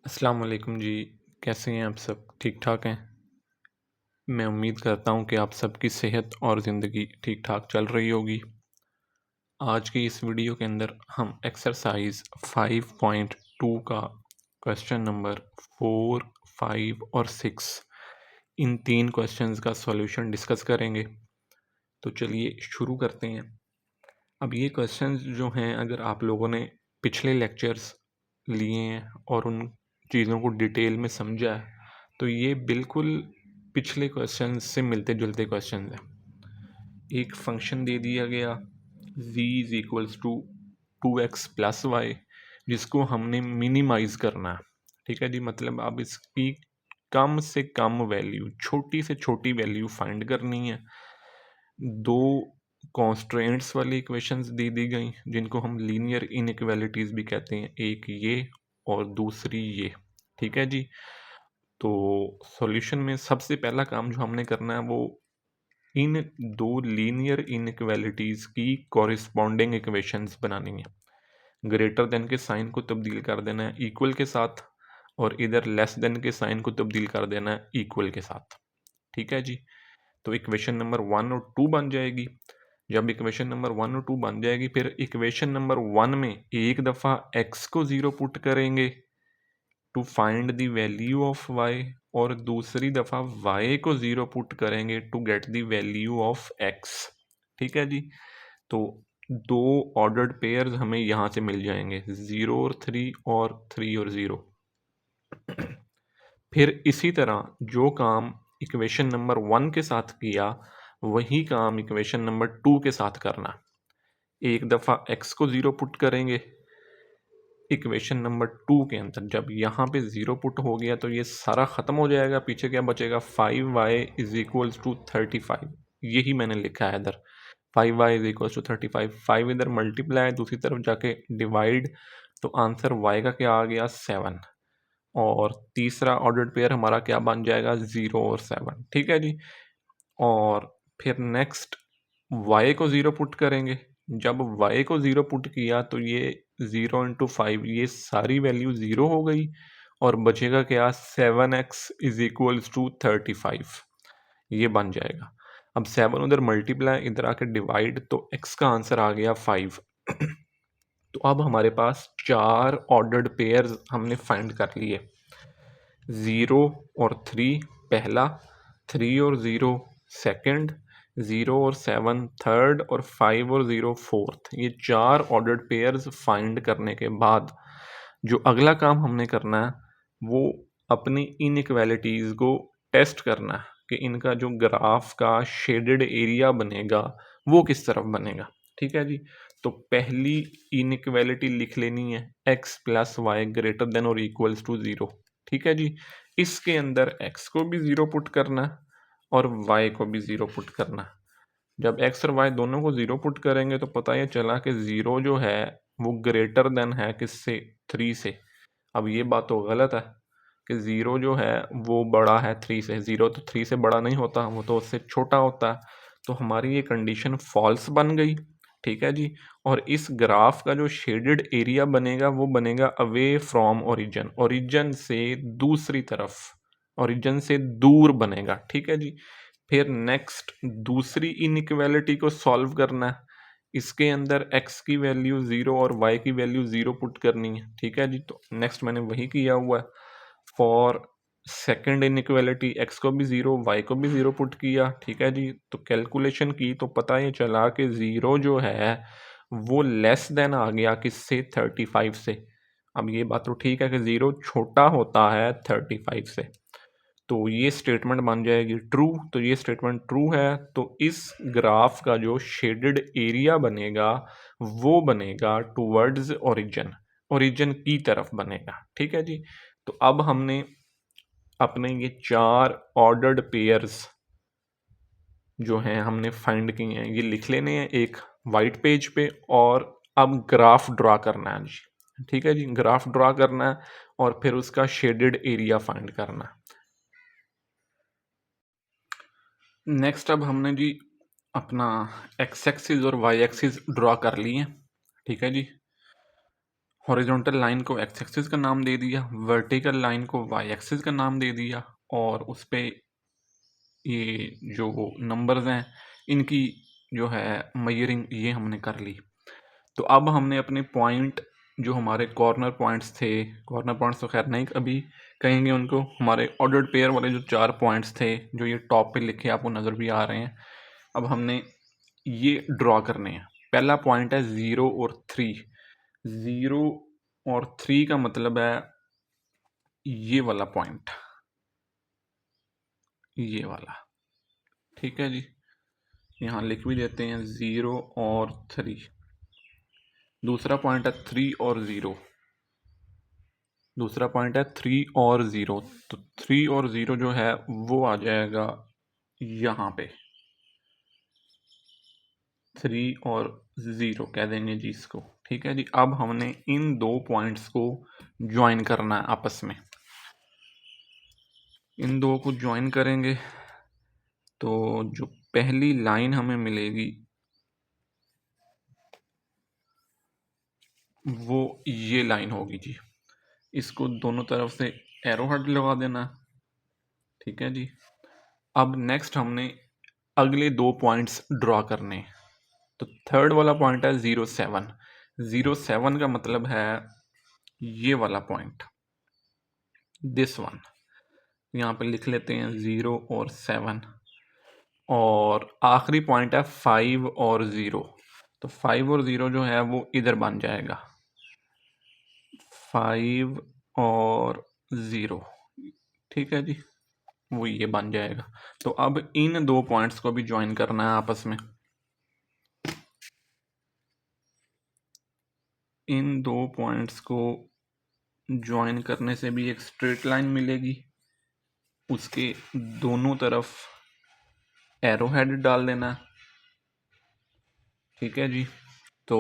अस्सलाम वालेकुम जी। कैसे हैं आप सब? ठीक-ठाक हैं? मैं उम्मीद करता हूँ कि आप सबकी सेहत और ज़िंदगी ठीक-ठाक चल रही होगी। आज की इस वीडियो के अंदर हम एक्सरसाइज़ 5.2 का क्वेश्चन नंबर 4, 5 और 6 इन 3 क्वेश्चंस का सॉल्यूशन डिस्कस करेंगे। तो चलिए शुरू करते हैं। अब ये क्वेश्चंस जो हैं अगर आप लोगों ने पिछले लेक्चर्स लिए हैं और उन चीज़ों को डिटेल में समझा है, तो ये बिल्कुल पिछले क्वेश्चंस से मिलते-जुलते क्वेश्चंस हैं। एक फंक्शन दे दिया गया z is equals to 2x plus y, जिसको हमने मिनिमाइज़ करना है। ठीक है जी, मतलब अब इसकी कम से कम वैल्यू, छोटी से छोटी वैल्यू फाइंड करनी है। 2 कॉन्स्ट्रेंट्स वाली इक्वेशंस दे दी गई जिनको हम लीनियर इनइक्वालिटीज़ भी कहते हैं, एक ये और दूसरी ये। ठीक है जी। तो सॉल्यूशन में सबसे पहला काम जो हमने करना है वो इन 2 लीनियर इनइक्वालिटीज़ की कॉरेस्पॉन्डिंग इक्वेशंस बनानी है। ग्रेटर देन के साइन को तब्दील कर देना है इक्वल के साथ और इधर लेस देन के साइन को तब्दील कर देना है इक्वल के साथ। ठीक है जी। तो इक्वेशन नंबर 1 और 2 बन जाएगी। जब इक्वेशन नंबर 1 और 2 बन जाएगी फिर इक्वेशन नंबर 1 में एक दफ़ा x को 0 पुट करेंगे to find the value of y और दूसरी दफ़ा y को 0 पुट करेंगे to get the value of x। ठीक है जी। तो 2 ऑर्डर्ड पेयर्स हमें यहाँ से मिल जाएंगे 0 और 3 और 3 और 0। फिर इसी तरह जो काम इक्वेशन नंबर 1 के साथ किया वही काम इक्वेशन नंबर 2 के साथ करना। एक दफ़ा x को 0 पुट करेंगे इक्वेशन नंबर 2 के अंदर। जब यहाँ पे 0 पुट हो गया तो ये सारा ख़त्म हो जाएगा। पीछे क्या बचेगा? 5y is equals to 35। यही मैंने लिखा है इधर, 5y इज़ इक्वल्स टू 35। 5 इधर मल्टीप्लाई, दूसरी तरफ जाके डिवाइड, तो आंसर y का क्या आ गया? 7। और तीसरा ऑर्डर्ड पेयर हमारा क्या बन जाएगा? 0 और 7। ठीक है जी। और फिर नेक्स्ट y को 0 पुट करेंगे। जब y को 0 पुट किया तो ये 0 इंटू 5, ये सारी वैल्यू 0 हो गई और बचेगा क्या? 7x is equals to 35। ये बन जाएगा। अब 7 उधर मल्टीप्लाई, इधर आके डिवाइड, तो x का आंसर आ गया 5। तो अब हमारे पास 4 ऑर्डर्ड पेयर्स हमने फाइंड कर लिए। 0 और 3 पहला, 3 और 0 सेकंड, 0 और 7 थर्ड और 5 और 0 फोर्थ। ये 4 ऑर्डर्ड पेयर्स फाइंड करने के बाद जो अगला काम हमने करना है वो अपनी इनइक्वालिटीज़ को टेस्ट करना है कि इनका जो ग्राफ का शेडेड एरिया बनेगा वो किस तरफ बनेगा। ठीक है जी। तो पहली इनइक्वालिटी लिख लेनी है x plus y greater than और इक्वल्स टू 0। ठीक है जी। इसके अंदर x को भी 0 पुट करना है और y को भी 0 पुट करना है। जब x और y दोनों को 0 पुट करेंगे तो पता ये चला कि 0 जो है वो ग्रेटर देन है किससे? 3 से। अब ये बात तो गलत है कि 0 जो है वो बड़ा है 3 से। 0 तो 3 से बड़ा नहीं होता, वो तो उससे छोटा होता है। तो हमारी ये कंडीशन फॉल्स बन गई। ठीक है जी। और इस ग्राफ का जो शेडेड एरिया बनेगा वो बनेगा अवे फ्रॉम ओरिजिन, ओरिजिन से दूसरी तरफ, ओरिजिन से दूर बनेगा। ठीक है जी। फिर नेक्स्ट दूसरी इनइक्वालिटी को सॉल्व करना है। इसके अंदर x की वैल्यू 0 और y की वैल्यू 0 पुट करनी है। ठीक है जी। तो नेक्स्ट मैंने वही किया हुआ है। फॉर सेकंड इनइक्वालिटी x को भी 0 y को भी 0 पुट किया। ठीक है जी। तो कैलकुलेशन की तो पता ये चला कि 0 जो है वो लेस देन आ गया किससे? 35 से। अब ये बात तो ठीक है कि 0 छोटा होता है 35 से, तो ये स्टेटमेंट बन जाएगी ट्रू। तो ये स्टेटमेंट ट्रू है तो इस ग्राफ का जो शेडेड एरिया बनेगा वो बनेगा टुवर्ड्स ओरिजिन, ओरिजिन की तरफ बनेगा। ठीक है जी। तो अब हमने अपने ये 4 ऑर्डर्ड पेयर्स जो हैं हमने फाइंड किए हैं, ये लिख लेने हैं एक वाइट पेज पे और अब ग्राफ ड्रा करना है जी। ठीक है जी। ग्राफ ड्रा करना है और फिर उसका शेडेड एरिया फाइंड करना है। नेक्स्ट अब हमने जी अपना एक्स एक्सिस और वाई एक्सिस ड्रॉ कर लिए। ठीक है जी। हॉरिजॉन्टल लाइन को एक्स एक्सिस का नाम दे दिया, वर्टिकल लाइन को वाई एक्सिस का नाम दे दिया, और उस पे ये जो नंबर्स हैं इनकी जो है मेजरिंग ये हमने कर ली। तो अब हमने अपने पॉइंट जो हमारे कॉर्नर पॉइंट्स थे, कॉर्नर पॉइंट्स तो खैर नहीं अभी कहेंगे उनको, हमारे ऑर्डर्ड पेयर वाले जो 4 पॉइंट्स थे जो ये टॉप पे लिखे आपको नज़र भी आ रहे हैं, अब हमने ये ड्रॉ करने हैं। पहला पॉइंट है 0 और 3। 0 और 3 का मतलब है ये वाला पॉइंट, ये वाला, ठीक है जी। यहाँ लिख भी देते हैं 0 और 3। दूसरा पॉइंट है 3 और 0। दूसरा पॉइंट है 3 और 0। तो 3 और 0 जो है वो आ जाएगा यहाँ पे, 3 और 0 कह देंगे जी इसको, ठीक है जी। अब हमने इन 2 पॉइंट्स को ज्वाइन करना है आपस में। इन 2 को ज्वाइन करेंगे तो जो पहली लाइन हमें मिलेगी वो ये लाइन होगी जी। इसको दोनों तरफ से एरो हेड लगा देना, ठीक है जी। अब नेक्स्ट हमने अगले 2 पॉइंट्स ड्रॉ करने हैं। तो थर्ड वाला पॉइंट है 0 7। 0 7 का मतलब है ये वाला पॉइंट, दिस वन। यहाँ पे लिख लेते हैं 0 और 7। और आखिरी पॉइंट है 5 और 0। तो 5 और 0 जो है वो इधर बन जाएगा, 5 और 0, ठीक है जी, वो ये बन जाएगा। तो अब इन 2 पॉइंट्स को भी ज्वाइन करना है आपस में। इन 2 पॉइंट्स को ज्वाइन करने से भी एक स्ट्रेट लाइन मिलेगी, उसके दोनों तरफ एरो हेड डाल देना, ठीक है जी। तो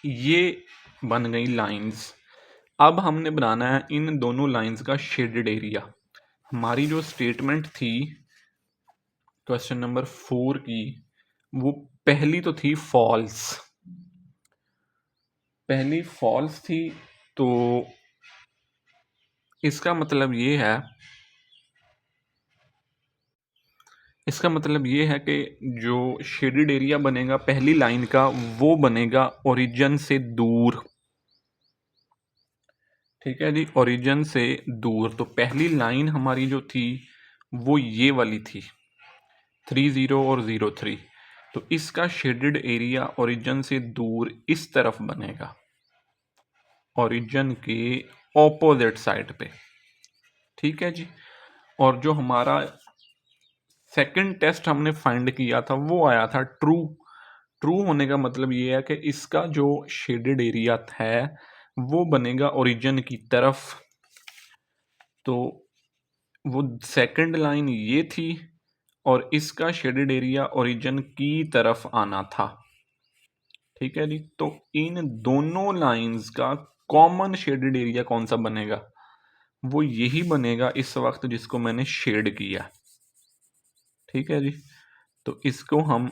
ये बन गई लाइंस। अब हमने बनाना है इन दोनों लाइंस का शेडेड एरिया। हमारी जो स्टेटमेंट थी क्वेश्चन नंबर 4 की, वो पहली तो थी फॉल्स, पहली फॉल्स थी। तो इसका मतलब ये है, इसका मतलब ये है कि जो शेडेड एरिया बनेगा पहली लाइन का वो बनेगा ओरिजिन से दूर, ठीक है जी, ओरिजिन से दूर। तो पहली लाइन हमारी जो थी वो ये वाली थी, 30 और 03। तो इसका शेडेड एरिया ओरिजिन से दूर इस तरफ बनेगा, ओरिजिन के ऑपोजिट साइड पे, ठीक है जी। और जो हमारा सेकंड टेस्ट हमने फाइंड किया था वो आया था ट्रू। ट्रू होने का मतलब ये है कि इसका जो शेडेड एरिया है वो बनेगा ओरिजिन की तरफ। तो वो सेकंड लाइन ये थी और इसका शेडेड एरिया ओरिजिन की तरफ आना था, ठीक है जी। तो इन दोनों लाइंस का कॉमन शेडेड एरिया कौन सा बनेगा, वो यही बनेगा इस वक्त जिसको मैंने शेड किया, ठीक है जी। तो इसको हम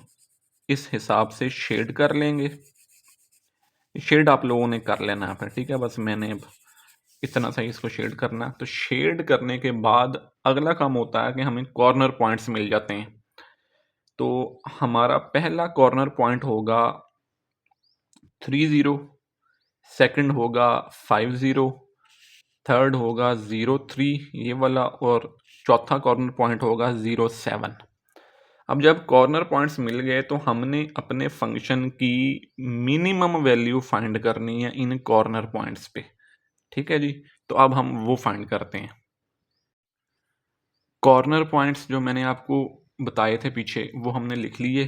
इस हिसाब से शेड कर लेंगे। शेड आप लोगों ने कर लेना है फिर, ठीक है, बस मैंने अब इतना सा ही इसको शेड करना है। तो शेड करने के बाद अगला काम होता है कि हमें कॉर्नर पॉइंट्स मिल जाते हैं। तो हमारा पहला कॉर्नर पॉइंट होगा 30, सेकंड होगा 50, थर्ड होगा 03 ये वाला, और चौथा कॉर्नर पॉइंट होगा 07। अब जब कॉर्नर पॉइंट्स मिल गए तो हमने अपने फंक्शन की मिनिमम वैल्यू फाइंड करनी है इन कॉर्नर पॉइंट्स पे, ठीक है जी। तो अब हम वो फाइंड करते हैं। कॉर्नर पॉइंट्स जो मैंने आपको बताए थे पीछे वो हमने लिख लिए,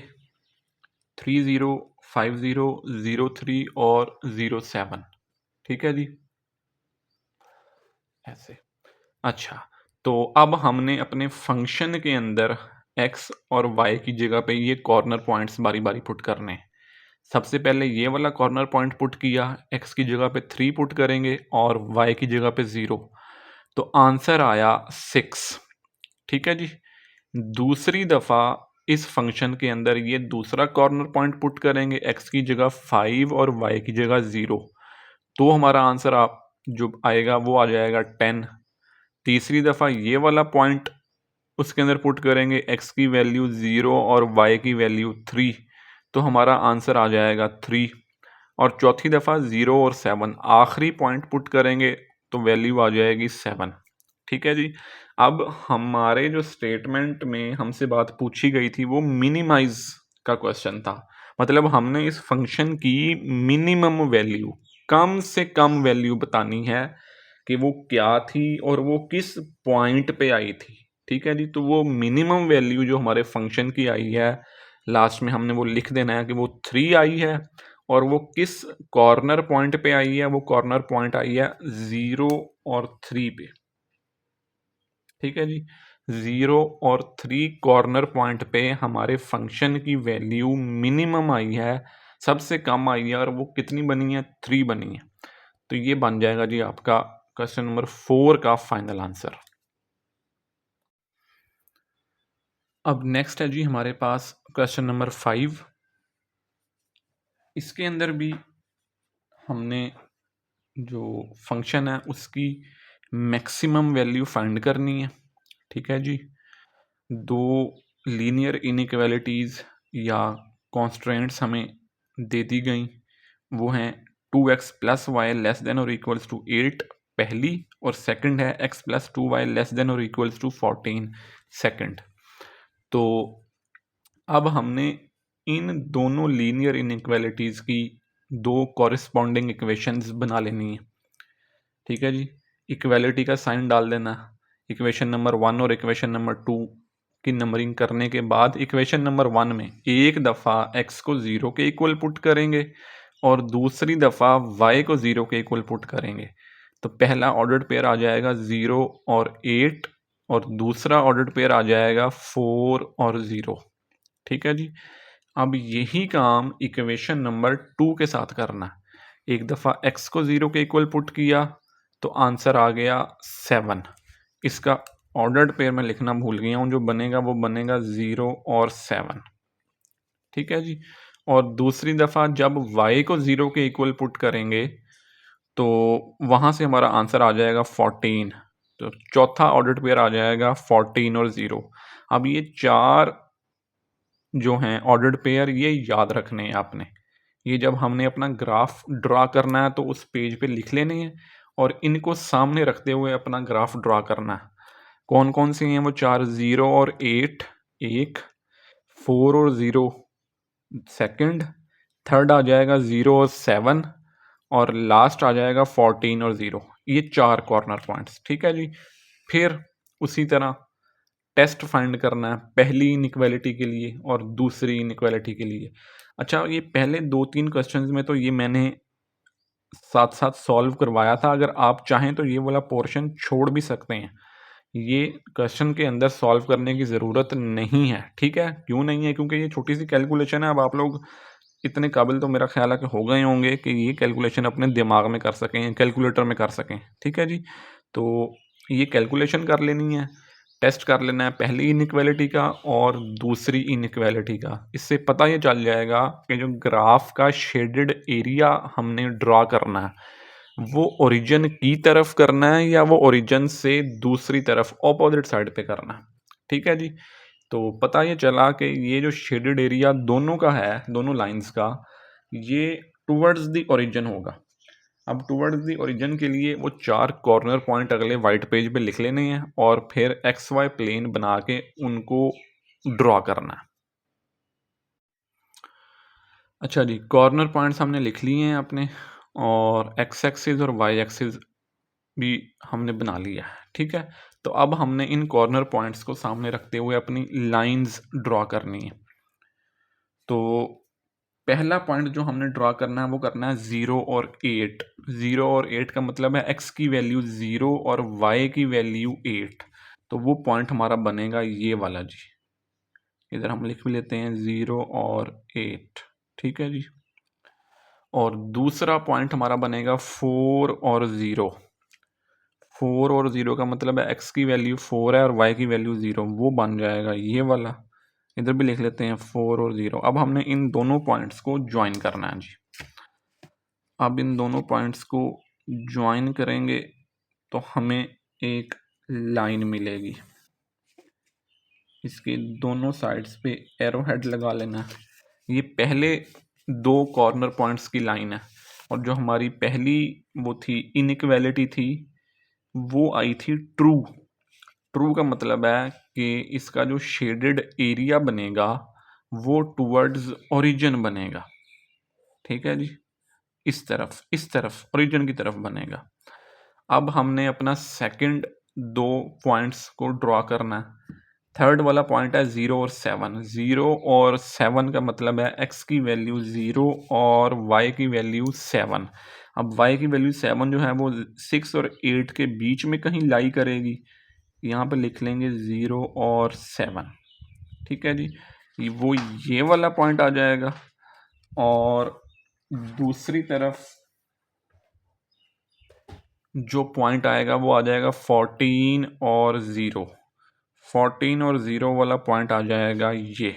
30, 50, 03 और 07, ठीक है जी, ऐसे। अच्छा, तो अब हमने अपने फंक्शन के अंदर x और y की जगह पे ये कॉर्नर पॉइंट्स बारी बारी पुट करने हैं। सबसे पहले ये वाला कॉर्नर पॉइंट पुट किया, x की जगह पे 3 पुट करेंगे और y की जगह पे 0। तो आंसर आया 6, ठीक है जी। दूसरी दफ़ा इस फंक्शन के अंदर ये दूसरा कॉर्नर पॉइंट पुट करेंगे, x की जगह 5 और y की जगह 0, तो हमारा आंसर आप जो आएगा वो आ जाएगा 10। तीसरी दफ़ा ये वाला पॉइंट उसके अंदर पुट करेंगे, x की वैल्यू 0 और y की वैल्यू 3, तो हमारा आंसर आ जाएगा 3। और चौथी दफ़ा 0 और 7 आखिरी पॉइंट पुट करेंगे तो वैल्यू आ जाएगी 7। ठीक है जी। अब हमारे जो स्टेटमेंट में हमसे बात पूछी गई थी वो मिनिमाइज का क्वेश्चन था। मतलब हमने इस फंक्शन की मिनिमम वैल्यू, कम से कम वैल्यू बतानी है कि वो क्या थी और वो किस पॉइंट पे आई थी। ठीक है जी। तो वो मिनिमम वैल्यू जो हमारे फंक्शन की आई है, लास्ट में हमने वो लिख देना है कि वो 3 आई है और वो किस कॉर्नर पॉइंट पे आई है। वो कॉर्नर पॉइंट आई है 0 और 3 पे। ठीक है जी। 0 और 3 कॉर्नर पॉइंट पे हमारे फंक्शन की वैल्यू मिनिमम आई है, सबसे कम आई है और वो कितनी बनी है? 3 बनी है। तो ये बन जाएगा जी आपका क्वेश्चन नंबर 4 का फाइनल आंसर। अब नेक्स्ट है जी हमारे पास क्वेश्चन नंबर 5। इसके अंदर भी हमने जो फंक्शन है उसकी मैक्सिमम वैल्यू फाइंड करनी है। ठीक है जी। दो लीनियर इनइक्वालिटीज़ या कॉन्स्ट्रेंट्स हमें दे दी गई, वो हैं 2x plus y less than और इक्वल्स टू 8 पहली, और सेकंड है x plus 2y less than और इक्वल्स टू 14 सेकंड। तो अब हमने इन दोनों लीनियर इनइक्वालिटीज़ की दो कॉरिस्पॉन्डिंग इक्वेशंस बना लेनी है। ठीक है जी। इक्वालिटी का साइन डाल देना। इक्वेशन नंबर 1 और इक्वेशन नंबर 2 की नंबरिंग करने के बाद इक्वेशन नंबर 1 में एक दफ़ा x को 0 के इक्वल पुट करेंगे और दूसरी दफ़ा y को 0 के इक्वल पुट करेंगे। तो पहला ऑर्डर्ड पेयर आ जाएगा 0 और 8 और दूसरा ऑर्डर्ड पेयर आ जाएगा 4 और 0। ठीक है जी। अब यही काम इक्वेशन नंबर 2 के साथ करना है। एक दफ़ा x को 0 के इक्वल पुट किया तो आंसर आ गया 7। इसका ऑर्डर्ड पेयर मैं लिखना भूल गया हूँ, जो बनेगा वो बनेगा 0 और 7। ठीक है जी। और दूसरी दफ़ा जब y को 0 के इक्वल पुट करेंगे तो वहाँ से हमारा आंसर आ जाएगा 14। तो चौथा ऑर्डर्ड पेयर आ जाएगा 14 और 0। अब ये 4 जो हैं ऑर्डर्ड पेयर, ये याद रखने हैं आपने। ये जब हमने अपना ग्राफ ड्रा करना है तो उस पेज पे लिख लेने हैं और इनको सामने रखते हुए अपना ग्राफ ड्रा करना है। कौन-कौन से हैं वो 4? 0 और 8 एक, 4 और 0 सेकंड, थर्ड आ जाएगा 0 और 7 और लास्ट आ जाएगा 14 और 0। ये 4 कॉर्नर पॉइंट्स। ठीक है जी। फिर उसी तरह टेस्ट फाइंड करना है पहली इनइक्वालिटी के लिए और दूसरी इनइक्वालिटी के लिए। अच्छा, ये पहले 2-3 क्वेश्चंस में तो ये मैंने साथ-साथ सॉल्व करवाया था। अगर आप चाहें तो ये वाला पोर्शन छोड़ भी सकते हैं। ये क्वेश्चन के अंदर सॉल्व करने की ज़रूरत नहीं है। ठीक है? क्यों नहीं है? क्योंकि ये छोटी-सी कैलकुलेशन है। अब आप लोग इतने काबिल तो मेरा ख़्याल है कि हो गए होंगे कि ये कैलकुलेशन अपने दिमाग में कर सकें, कैलकुलेटर में कर सकें। ठीक है जी? तो ये कैलकुलेशन कर लेनी है, टेस्ट कर लेना है पहली इनइक्वालिटी का और दूसरी इनइक्वालिटी का। इससे पता ये चल जाएगा कि जो ग्राफ का शेडेड एरिया हमने ड्रा करना है, वो ओरिजिन की तरफ करना है या वो ओरिजिन से दूसरी तरफ ऑपोजिट साइड पे करना है। ठीक है जी? तो पता ये चला कि ये जो शेडेड एरिया दोनों का है, दोनों लाइन्स का, ये टुवर्ड्स द ओरिजिन होगा। अब टुवर्ड्स द ओरिजिन के लिए वो 4 कॉर्नर पॉइंट अगले व्हाइट पेज पे लिख लेने हैं और फिर एक्स वाई प्लेन बना के उनको ड्रॉ करना है। अच्छा जी, कॉर्नर पॉइंट्स हमने लिख लिए हैं अपने और एक्स एक्सिस और वाई एक्सिस भी हमने बना लिया है। ठीक है? तो अब हमने इन कॉर्नर पॉइंट्स को सामने रखते हुए अपनी लाइन्स ड्रॉ करनी है। तो पहला पॉइंट जो हमने ड्रॉ करना है वो करना है 0 और 8। 0 और 8 का मतलब है x की वैल्यू 0 और y की वैल्यू 8। तो वो पॉइंट हमारा बनेगा ये वाला जी। इधर हम लिख भी लेते हैं 0 और 8। ठीक है जी। और दूसरा पॉइंट हमारा बनेगा 4 और 0। 4 और 0 का मतलब है x की वैल्यू 4 है और y की वैल्यू 0, वो बन जाएगा ये वाला। इधर भी लिख लेते हैं 4 और 0। अब हमने इन दोनों पॉइंट्स को ज्वाइन करना है जी। अब इन दोनों पॉइंट्स को ज्वाइन करेंगे तो हमें एक लाइन मिलेगी। इसके दोनों साइड्स पे एरो हेड लगा लेना है। ये पहले दो कॉर्नर पॉइंट्स की लाइन है, और जो हमारी पहली वो थी इनइक्वालिटी थी, वो आई थी ट्रू। ट्रू का मतलब है कि इसका जो शेडेड एरिया बनेगा वो टुवर्ड्स ओरिजिन बनेगा। ठीक है जी, इस तरफ ओरिजिन की तरफ बनेगा। अब हमने अपना सेकंड दो पॉइंट्स को ड्रॉ करना है। थर्ड वाला पॉइंट है 0 और 7। 0 और 7 का मतलब है x की वैल्यू 0 और y की वैल्यू 7। अब y की वैल्यू 7 जो है वो 6 और 8 के बीच में कहीं लाई करेगी। यहाँ पे लिख लेंगे 0 और 7। ठीक है जी, वो ये वाला पॉइंट आ जाएगा। और दूसरी तरफ जो पॉइंट आएगा वो आ जाएगा 14 और 0। 14 और 0 वाला पॉइंट आ जाएगा ये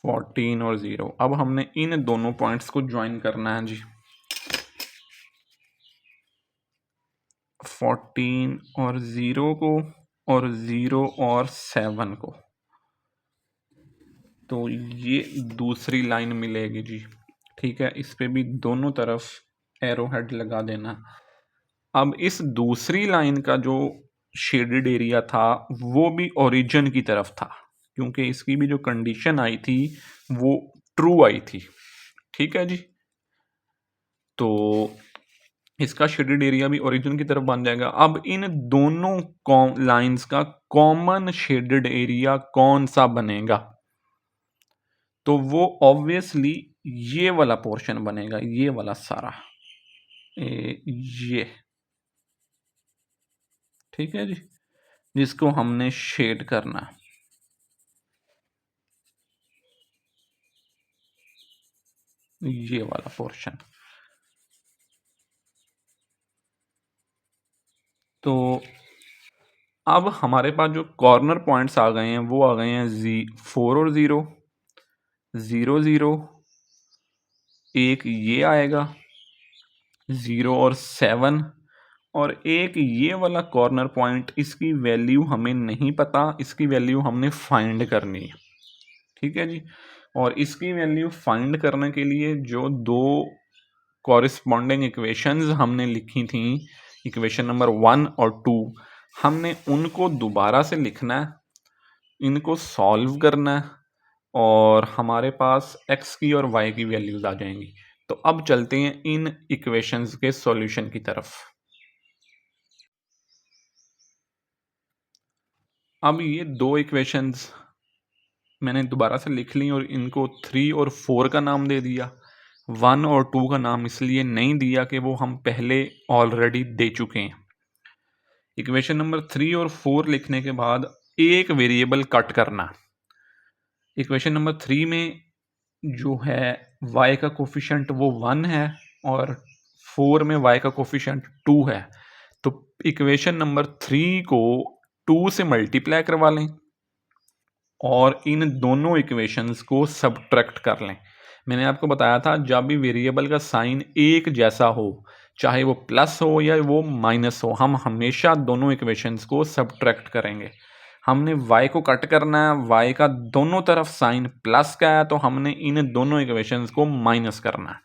14 और 0। अब हमने इन दोनों पॉइंट्स को ज्वाइन करना है जी। 14 और 0 को और 0 और 7 को, तो ये दूसरी लाइन मिलेगी जी। ठीक है, इस पे भी दोनों तरफ एरो हेड लगा देना। अब इस दूसरी लाइन का जो शेडेड एरिया था वो भी ओरिजिन की तरफ था, क्योंकि इसकी भी जो कंडीशन आई थी वो ट्रू आई थी। ठीक है जी, तो इसका शेडेड एरिया भी ओरिजिन की तरफ बन जाएगा। अब इन दोनों लाइंस का कॉमन शेडेड एरिया कौन सा बनेगा, तो वो ऑब्वियसली ये वाला पोर्शन बनेगा, ये वाला सारा ये। ठीक है जी, जिसको हमने शेड करना है, ये वाला पोर्शन। तो अब हमारे पास जो कॉर्नर पॉइंट्स आ गए हैं वो आ गए हैं 4 और 0, 0 0, एक ये आएगा 0 और 7, और एक ये वाला कॉर्नर पॉइंट, इसकी वैल्यू हमें नहीं पता, इसकी वैल्यू हमने फाइंड करनी है। ठीक है जी, और इसकी वैल्यू फाइंड करने के लिए जो दो कॉरिस्पॉन्डिंग इक्वेशंस हमने लिखी थी, इक्वेशन नंबर 1 और 2, हमने उनको दोबारा से लिखना है, इनको सॉल्व करना है, और हमारे पास x की और y की वैल्यूज आ जाएंगी। तो अब चलते हैं इन इक्वेशंस के सॉल्यूशन की तरफ। अब ये दो इक्वेशंस मैंने दोबारा से लिख ली और इनको 3 और 4 का नाम दे दिया। 1 और 2 का नाम इसलिए नहीं दिया कि वो हम पहले ऑलरेडी दे चुके हैं। इक्वेशन नंबर 3 और 4 लिखने के बाद एक वेरिएबल कट करना। इक्वेशन नंबर 3 में जो है y का कोफिशिएंट वो 1 है, और 4 में y का कोफिशिएंट 2 है। तो इक्वेशन नंबर 3 को 2 से मल्टीप्लाई करवा लें और इन दोनों इक्वेशंस को सब्ट्रैक्ट कर लें। मैंने आपको बताया था जब भी वेरिएबल का साइन एक जैसा हो, चाहे वो प्लस हो या वो माइनस हो, हम हमेशा दोनों इक्वेशंस को सब्ट्रैक्ट करेंगे। हमने y को कट करना है, y का दोनों तरफ साइन प्लस का है, तो हमने इन दोनों इक्वेशंस को माइनस करना है।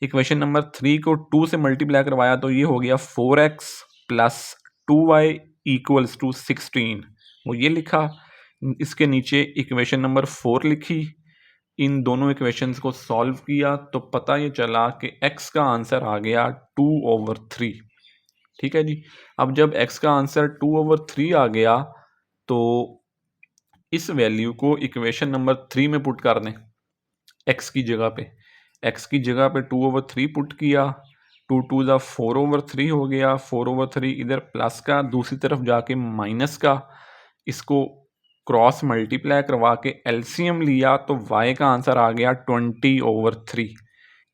इक्वेशन नंबर 3 को 2 से मल्टीप्लाई करवाया तो ये हो गया 4x plus 2y equals to 16, वो ये लिखा। इसके नीचे इक्वेशन नंबर 4 लिखी, इन दोनों इक्वेशंस को सॉल्व किया तो पता ये चला कि x का आंसर आ गया 2/3। ठीक है जी, अब जब x का आंसर 2/3 आ गया तो इस वैल्यू को इक्वेशन नंबर 3 में पुट कर दें। x की जगह पे 2/3 पुट किया, 2 2 ज़ा 4/3 हो गया, 4/3 इधर प्लस का, दूसरी तरफ जाके माइनस का, इसको क्रॉस मल्टीप्लाई करवा के एलसीएम लिया तो y का आंसर आ गया 20/3।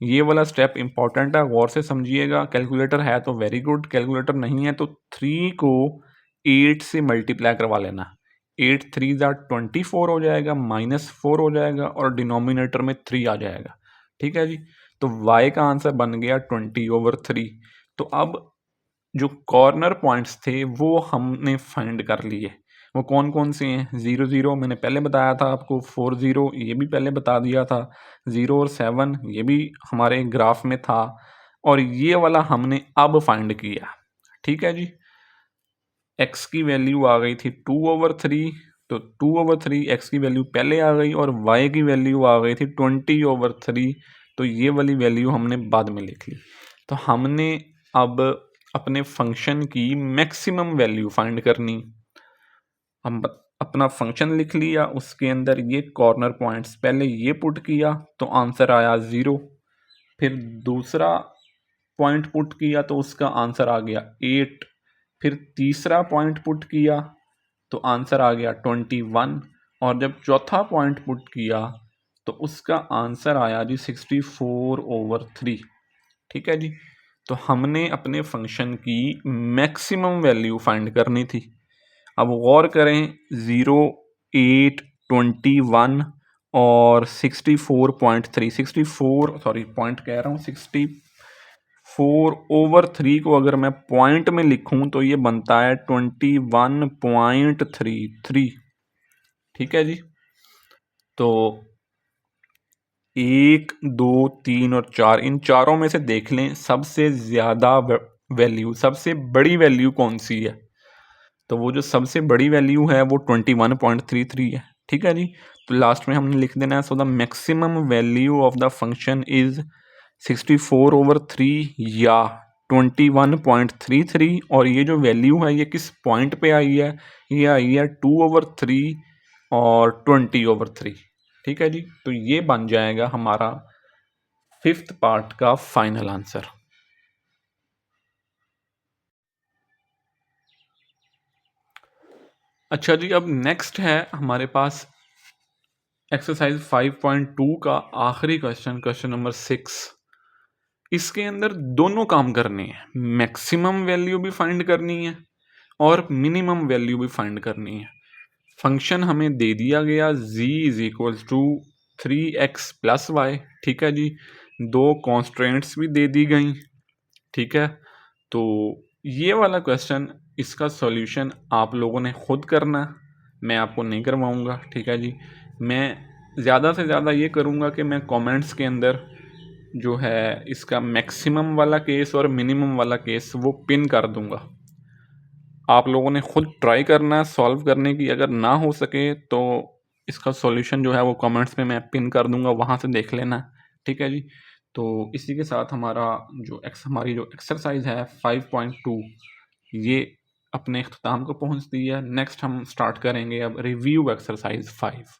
ये वाला स्टेप इंपॉर्टेंट है, गौर से समझिएगा। कैलकुलेटर है तो वेरी गुड, कैलकुलेटर नहीं है तो 3 को 8 से मल्टीप्लाई करवा लेना। 8 3 ज़ा 24 हो जाएगा, -4 हो जाएगा और डिनोमिनेटर में 3 आ जाएगा। ठीक है जी, तो y का आंसर बन गया 20/3। तो अब जो कॉर्नर पॉइंट्स थे वो हमने फाइंड कर लिए। वो कौन कौन से हैं? 0 0 मैंने पहले बताया था आपको, 4 0 ये भी पहले बता दिया था, 0 और 7 ये भी हमारे ग्राफ में था, और ये वाला हमने अब फाइंड किया। ठीक है जी, x की वैल्यू आ गई थी 2/3, तो 2/3 x की वैल्यू पहले आ गई और y की वैल्यू आ गई थी 20/3, तो ये वाली वैल्यू हमने बाद में लिख ली। तो हमने अब अपने फंक्शन की मैक्सिमम वैल्यू फाइंड करनी। हम अपना फंक्शन लिख लिया, उसके अंदर ये कॉर्नर पॉइंट्स पहले ये पुट किया तो आंसर आया 0। फिर दूसरा पॉइंट पुट किया तो उसका आंसर आ गया 8। फिर तीसरा पॉइंट पुट किया तो आंसर आ गया 21, और जब चौथा पॉइंट पुट किया तो उसका आंसर आया जी 64/3। ठीक है जी, तो हमने अपने फंक्शन की मैक्सिमम वैल्यू फाइंड करनी थी। अब गौर करें, 0 8 21 और 64.3, 64 सॉरी पॉइंट कह रहा हूँ, 64/3 को अगर मैं पॉइंट में लिखूं तो ये बनता है 21.33। ठीक है जी, तो 1 2 3 और 4, इन चारों में से देख लें सबसे ज़्यादा वैल्यू, सबसे बड़ी वैल्यू कौन सी है। तो वो जो सबसे बड़ी वैल्यू है वो 21.33 है। ठीक है जी, तो लास्ट में हमने लिख देना है, so the maximum value of the function is 64/3 या 21.33, और ये जो वैल्यू है ये किस पॉइंट पे आई है, ये आई है 2/3 और 20/3। ठीक है जी, तो ये बन जाएगा हमारा 5th पार्ट का फाइनल आंसर। अच्छा जी, अब नेक्स्ट है हमारे पास एक्सरसाइज 5.2 का आखिरी क्वेश्चन, क्वेश्चन नंबर 6। इसके अंदर दोनों काम करने हैं, मैक्सिमम वैल्यू भी फाइंड करनी है और मिनिमम वैल्यू भी फाइंड करनी है। फंक्शन हमें दे दिया गया z is equals to 3x plus y. ठीक है जी, दो कॉन्स्ट्रेंट्स भी दे दी गई। ठीक है, तो ये वाला क्वेश्चन, इसका सॉल्यूशन आप लोगों ने खुद करना, मैं आपको नहीं करवाऊँगा। ठीक है जी, मैं ज़्यादा से ज़्यादा ये करूँगा कि मैं कमेंट्स के अंदर जो है इसका मैक्सिमम वाला केस और मिनिमम वाला केस वो पिन कर दूँगा। आप लोगों ने खुद ट्राई करना है सॉल्व करने की, अगर ना हो सके तो इसका सॉल्यूशन जो है वो कमेंट्स में मैं पिन कर दूँगा, वहाँ से देख लेना। ठीक है जी, तो इसी के साथ हमारी जो एक्सरसाइज है 5.2 ये अपने इख्तिताम को पहुँचती है। नेक्स्ट हम स्टार्ट करेंगे अब रिव्यू एक्सरसाइज 5।